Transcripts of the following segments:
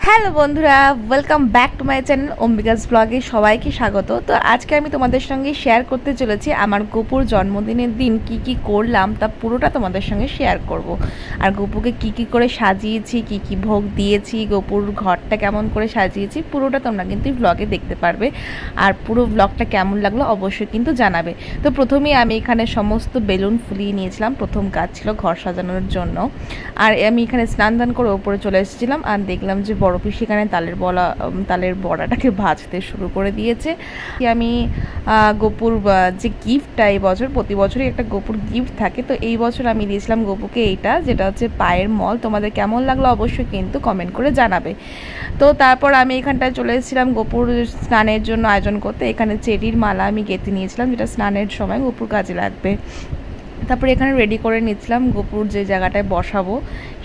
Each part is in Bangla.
হ্যালো বন্ধুরা, welcome back to my channel Ambika's ব্লগে সবাইকে স্বাগত। তো আজকে আমি তোমাদের সঙ্গে শেয়ার করতে চলেছি আমার গপুর জন্মদিনের দিন কি কি করলাম তা পুরোটা তোমাদের সঙ্গে শেয়ার করব। আর গপুকে কি করে সাজিয়েছি, কি ভোগ দিয়েছি, গপুর ঘরটা কেমন করে সাজিয়েছি পুরোটা তোমরা কিন্তু ব্লগে দেখতে পারবে। আর পুরো ব্লগটা কেমন লাগলো অবশ্যই কিন্তু জানাবে। তো প্রথমেই আমি এখানে সমস্ত বেলুন ফুলিয়ে নিয়েছিলাম, প্রথম কাজ ছিল ঘর সাজানোর জন্য। আর আমি এখানে স্নান দান করে ওপরে চলে এসেছিলাম আর দেখলাম যে বড় পিসি এখানে তালের বড়াটাকে ভাজতে শুরু করে দিয়েছে। আমি গপুর যে গিফটটা এই বছর, প্রতি বছরই একটা গপুর গিফট থাকে, তো এই বছর আমি দিয়েছিলাম গপুকে এইটা, যেটা হচ্ছে পায়ের মল। তোমাদের কেমন লাগলো অবশ্যই কিন্তু কমেন্ট করে জানাবে। তো তারপর আমি এখানটায় চলে এসেছিলাম গপুর স্নানের জন্য আয়োজন করতে। এখানে চেরির মালা আমি গেঁথে নিয়েছিলাম, যেটা স্নানের সময় গপুর কাজে লাগবে। তারপরে এখানে রেডি করে নিচ্ছিলাম গপুর যে জায়গাটায় বসাবো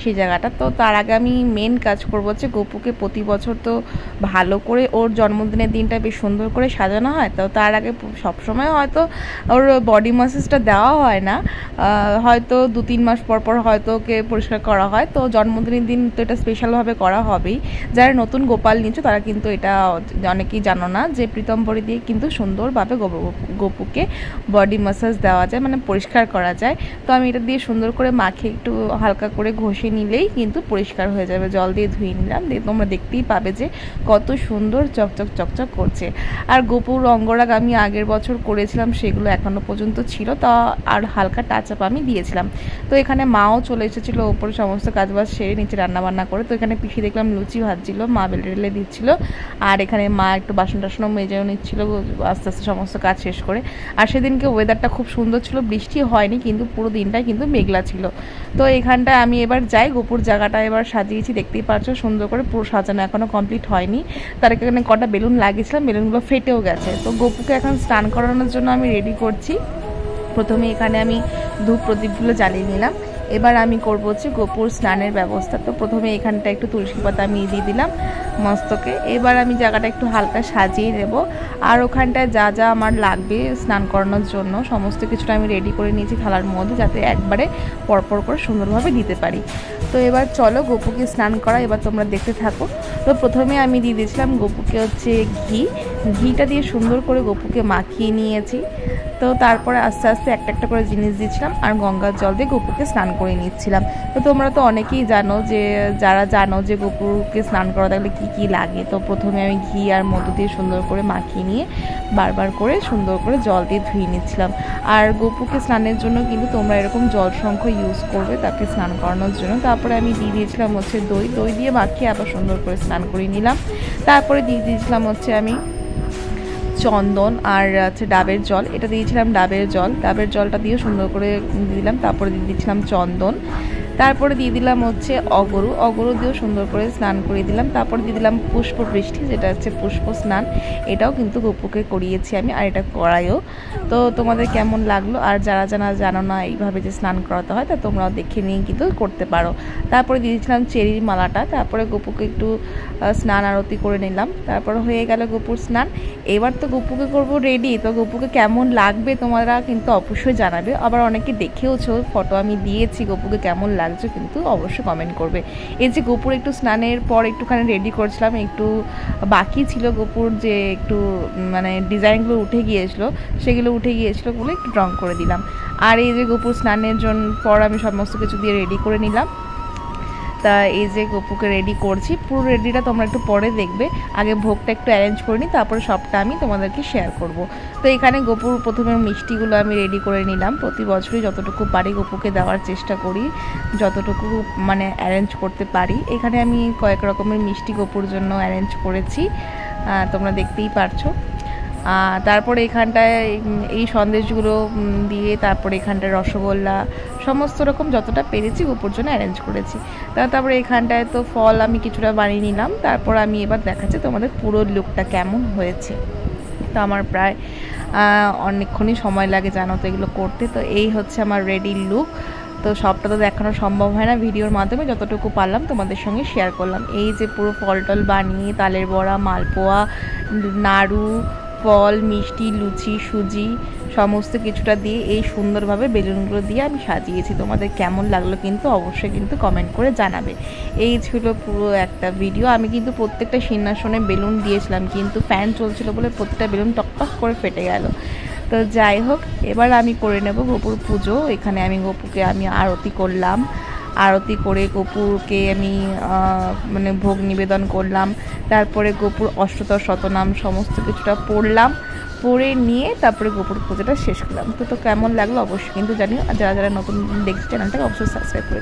সেই জায়গাটা। তো তার আগে আমি মেন কাজ করবো হচ্ছে গপুকে প্রতি বছর তো ভালো করে ওর জন্মদিনের দিনটা বেশ সুন্দর করে সাজানো হয়, তো তার আগে সবসময় হয়তো ওর বডি ম্যাসাজটা দেওয়া হয় না, হয়তো 2-3 মাস পর পর হয়তো ওকে পরিষ্কার করা হয়। তো জন্মদিনের দিন তো এটা স্পেশালভাবে করা হবেই। যারা নতুন গোপাল নিচ্ছে তারা কিন্তু এটা অনেকেই জানো না যে প্রীতমবরী দিয়ে কিন্তু সুন্দরভাবে গপুকে বডি ম্যাসাজ দেওয়া যায়, মানে পরিষ্কার করা যায়। তো আমি এটা দিয়ে সুন্দর করে মাখিয়ে একটু হালকা করে ঘষে নিলেই কিন্তু পরিষ্কার হয়ে যাবে। জল দিয়ে ধুয়ে নিলাম, তোমরা দেখতেই পাবে যে কত সুন্দর চকচক করছে। আর গপুর অঙ্গরাগ আমি আগের বছর করেছিলাম, সেগুলো এখনো পর্যন্ত ছিল, তা আর হালকা টাচ আপ আমি দিয়েছিলাম। তো এখানে মাও চলে এসেছিলো ওপরে সমস্ত কাজবাজ সেরে নিচে রান্নাবান্না করে। তো এখানে পিসি দেখলাম লুচি ভাজছিল, মা বেলে দিচ্ছিল, আর এখানে মা একটু বাসন টাসনও মেজেও নিচ্ছিল আস্তে আস্তে সমস্ত কাজ শেষ করে। আর সেদিনকে ওয়েদারটা খুব সুন্দর ছিল, বৃষ্টি হয়নি কিন্তু পুরো দিনটাই কিন্তু মেঘলা ছিল। তো এখানটায় আমি এবার যাই, গপুর জায়গাটা এবার সাজিয়েছি, দেখতেই পাচ্ছ সুন্দর করে পুরো সাজানো এখনও কমপ্লিট হয়নি। তার এখানে কটা বেলুন লাগিয়েছিলাম, বেলুনগুলো ফেটেও গেছে। তো গপুকে এখন স্নান করানোর জন্য আমি রেডি করছি। প্রথমে এখানে আমি ধূপ প্রদীপগুলো জ্বালিয়ে নিলাম। এবার আমি করবো হচ্ছে গপুর স্নানের ব্যবস্থা। তো প্রথমে এখানটা একটু তুলসী পাতা আমি দিয়ে দিলাম মস্তকে। এবার আমি জায়গাটা একটু হালকা সাজিয়ে নেব। আর ওখানটায় যা যা আমার লাগবে স্নান করানোর জন্য সমস্ত কিছুটা আমি রেডি করে নিয়েছি থালার মধ্যে, যাতে একবারে পরপর করে সুন্দরভাবে দিতে পারি। তো এবার চলো গপুকে স্নান করা, এবার তোমরা দেখতে থাকো। তো প্রথমে আমি দিয়ে দিয়েছিলাম গপুকে হচ্ছে ঘিটা দিয়ে সুন্দর করে গপুকে মাখিয়ে নিয়েছি। তো তারপরে আস্তে আস্তে একটা করে জিনিস দিচ্ছিলাম আর গঙ্গার জল দিয়ে গপুকে স্নান করে নিচ্ছিলাম। তো তোমরা তো অনেকেই জানো যে, যারা জানো যে গপুকে স্নান করা থাকলে কি লাগে। তো প্রথমে আমি ঘি আর মধু দিয়ে সুন্দর করে মাখিয়ে নিয়ে বারবার করে সুন্দর করে জল দিয়ে ধুয়ে নিচ্ছিলাম। আর গপুকে স্নানের জন্য কিন্তু তোমরা এরকম জল শঙ্খ ইউজ করবে তাকে স্নান করানোর জন্য। তারপরে আমি দিয়ে দিয়েছিলাম হচ্ছে দই দিয়ে মাখিয়ে আবার সুন্দর করে স্নান করে নিলাম। তারপরে দিয়ে দিয়েছিলাম হচ্ছে আমি চন্দন আর হচ্ছে ডাবের জল, এটা দিয়েছিলাম ডাবের জলটা দিয়ে সুন্দর করে দিলাম। তারপরে দিয়ে দিয়েছিলাম চন্দন, তারপরে দিয়ে দিলাম হচ্ছে অগরু দিয়েও সুন্দর করে স্নান করিয়ে দিলাম। তারপরে দিয়ে দিলাম পুষ্প বৃষ্টি, যেটা হচ্ছে পুষ্প স্নান, এটাও কিন্তু গপুকে করিয়েছি আমি, আর এটা করাইও। তো তোমাদের কেমন লাগলো, আর যারা জানো না এইভাবে যে স্নান করাতে হয় তা তোমরাও দেখে নিয়ে কিন্তু করতে পারো। তারপরে দিয়ে দিয়েছিলাম চেরির মালাটা। তারপরে গপুকে একটু স্নান আরতি করে নিলাম। তারপরে হয়ে গেল গপুর স্নান। এবার তো গপুকে করবো রেডি। তো গপুকে কেমন লাগবে তোমরা কিন্তু অবশ্যই জানাবে। আবার অনেকে দেখেওছো, ফটো আমি দিয়েছি, গপুকে কেমন লাগছে কিন্তু অবশ্যই কমেন্ট করবে। এই যে গপুর একটু স্নানের পর একটুখানি রেডি করছিলাম, একটু বাকি ছিল গপুর যে একটু মানে ডিজাইনগুলো উঠে গিয়েছিলো, সেগুলো উঠে গিয়েছিলো বলে একটু রং করে দিলাম। আর এই যে গপুর স্নানের জন্য পর আমি সমস্ত কিছু দিয়ে রেডি করে নিলাম। তা এই যে গপুকে রেডি করছি, পুরো রেডিটা তোমরা একটু পরে দেখবে। আগে ভোগটা একটু অ্যারেঞ্জ করে নিই, তারপরে সবটা আমি তোমাদেরকে শেয়ার করব। তো এখানে গপুর প্রথমে মিষ্টিগুলো আমি রেডি করে নিলাম। প্রতি বছরই যতটুকু পারি গপুকে দেওয়ার চেষ্টা করি, যতটুকু মানে অ্যারেঞ্জ করতে পারি। এখানে আমি কয়েক রকমের মিষ্টি গপুর জন্য অ্যারেঞ্জ করেছি, তোমরা দেখতেই পারছো। তারপরে এখানটায় এই সন্দেশগুলো দিয়ে, তারপরে এখানটায় রসগোল্লা সমস্ত রকম যতটা পেরেছি গপুর জন্য অ্যারেঞ্জ করেছি। তারপরে এখানটায় তো ফল আমি কিছুটা বানিয়ে নিলাম। তারপর আমি এবার দেখাচ্ছি তোমাদের পুরো লুকটা কেমন হয়েছে। তো আমার প্রায় অনেকক্ষণই সময় লাগে জানো তো এগুলো করতে। তো এই হচ্ছে আমার রেডি লুক। তো সবটা তো দেখানো সম্ভব হয় না, ভিডিওর মাধ্যমে যতটুকু পারলাম তোমাদের সঙ্গে শেয়ার করলাম। এই যে পুরো ফল টল বানিয়ে তালের বড়া, মালপোয়া, নাড়ু, ফল, মিষ্টি, লুচি, সুজি সমস্ত কিছুটা দিয়ে এই সুন্দরভাবে বেলুনগুলো দিয়ে আমি সাজিয়েছি। তোমাদের কেমন লাগলো কিন্তু অবশ্যই কিন্তু কমেন্ট করে জানাবে। এই ছিল পুরো একটা ভিডিও। আমি কিন্তু প্রত্যেকটা সিংহাসনে বেলুন দিয়েছিলাম, কিন্তু ফ্যান চলছিল বলে প্রত্যেকটা বেলুন টকটক করে ফেটে গেল। তো যাই হোক, এবার আমি করে নেব গোপুর পুজো। এখানে আমি গোপুকে আরতি করলাম, আরতি করে গোপুরকে আমি মানে ভোগ নিবেদন করলাম। তারপরে গোপুর অষ্টদশ শতনাম সমস্ত কিছুটা পড়লাম, পড়ে নিয়ে তারপরে গোপুর পুজোটা শেষ করলাম। তো কেমন লাগলো অবশ্যই কিন্তু জানিও। আর যারা যারা নতুন দেখছে চ্যানেলটাকে অবশ্যই সাবস্ক্রাইব করে